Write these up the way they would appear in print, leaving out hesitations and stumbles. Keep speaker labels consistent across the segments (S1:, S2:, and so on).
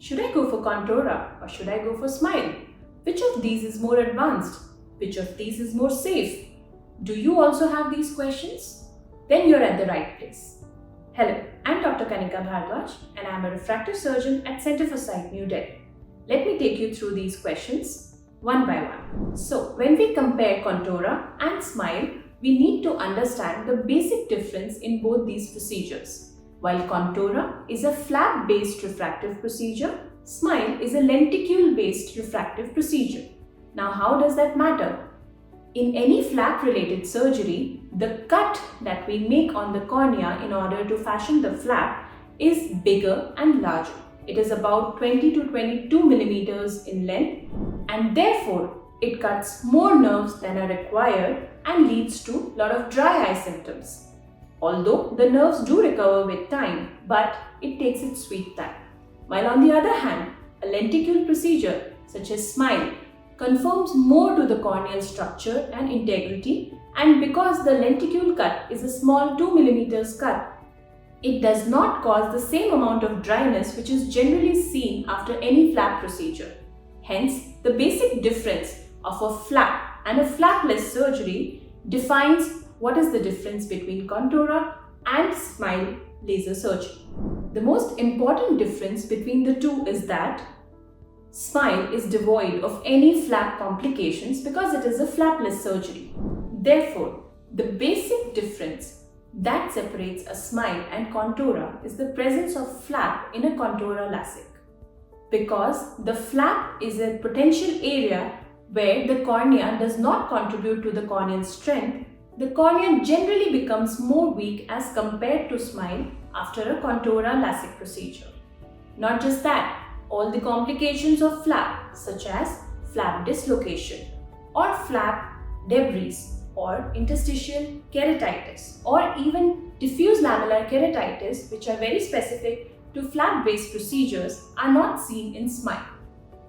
S1: Should I go for Contora or should I go for Smile? Which of these is more advanced? Which of these is more safe? Do you also have these questions? Then you're at the right place. Hello, I'm Dr. Kanika Bhardwaj and I'm a refractive surgeon at Center for Sight, New Delhi. Let me take you through these questions one by one. So, when we compare Contora and Smile, we need to understand the basic difference in both these procedures. While Contora is a flap-based refractive procedure, Smile is a lenticule-based refractive procedure. Now, how does that matter? In any flap-related surgery, the cut that we make on the cornea in order to fashion the flap is bigger and larger. It is about 20 to 22 millimeters in length, and therefore it cuts more nerves than are required and leads to a lot of dry eye symptoms. Although the nerves do recover with time, but it takes its sweet time. While on the other hand, a lenticule procedure such as Smile conforms more to the corneal structure and integrity, and because the lenticule cut is a small 2 millimeters cut, it does not cause the same amount of dryness which is generally seen after any flap procedure. Hence, the basic difference of a flap and a flapless surgery defines what is the difference between Contora and Smile laser surgery. The most important difference between the two is that Smile is devoid of any flap complications because it is a flapless surgery. Therefore, the basic difference that separates a Smile and Contora is the presence of flap in a Contora LASIK. Because the flap is a potential area where the cornea does not contribute to the corneal strength, the cornea generally becomes more weak as compared to Smile after a Contora LASIK procedure. Not just that, all the complications of flap such as flap dislocation or flap debris or interstitial keratitis or even diffuse lamellar keratitis, which are very specific to flap-based procedures, are not seen in Smile.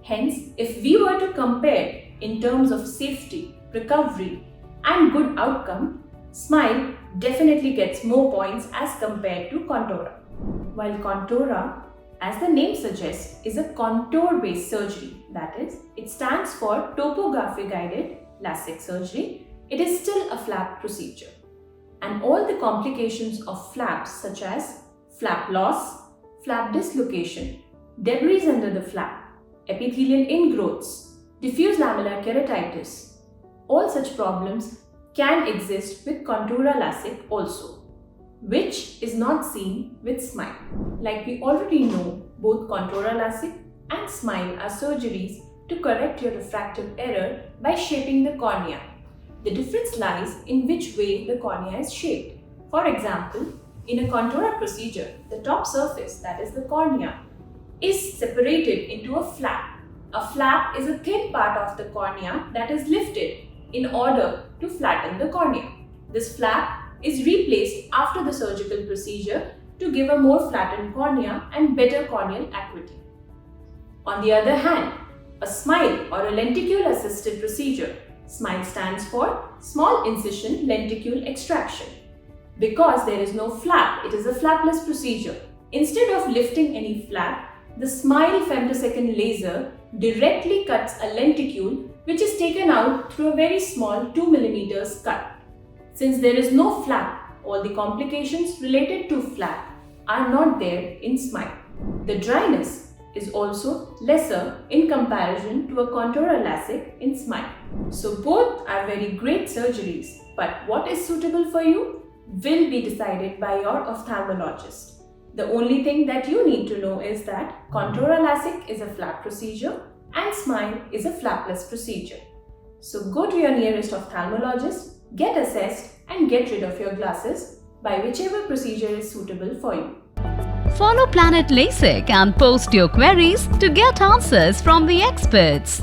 S1: Hence, if we were to compare in terms of safety, recovery and good outcome, Smile definitely gets more points as compared to Contora. While Contora, as the name suggests, is a contour-based surgery, that is, it stands for topography-guided LASIK surgery, it is still a flap procedure. And all the complications of flaps such as flap loss, flap dislocation, debris under the flap, epithelial ingrowths, diffuse lamellar keratitis, all such problems can exist with Contora LASIK also, which is not seen with Smile. Like we already know, both Contora LASIK and Smile are surgeries to correct your refractive error by shaping the cornea. The difference lies in which way the cornea is shaped. For example, in a Contora procedure, the top surface, that is the cornea, is separated into a flap. A flap is a thin part of the cornea that is lifted in order to flatten the cornea. This flap is replaced after the surgical procedure to give a more flattened cornea and better corneal acuity. On the other hand, a Smile or a lenticule-assisted procedure, Smile stands for small incision lenticule extraction. Because there is no flap, it is a flapless procedure. Instead of lifting any flap, the Smile femtosecond laser directly cuts a lenticule which is taken out through a very small 2 millimeters cut. Since there is no flap, all the complications related to flap are not there in Smile. The dryness is also lesser in comparison to a Contora LASIK in Smile. So both are very great surgeries, but what is suitable for you will be decided by your ophthalmologist. The only thing that you need to know is that Contora LASIK is a flap procedure and Smile is a flapless procedure. So go to your nearest ophthalmologist, get assessed and get rid of your glasses by whichever procedure is suitable for you.
S2: Follow Planet LASIK and post your queries to get answers from the experts.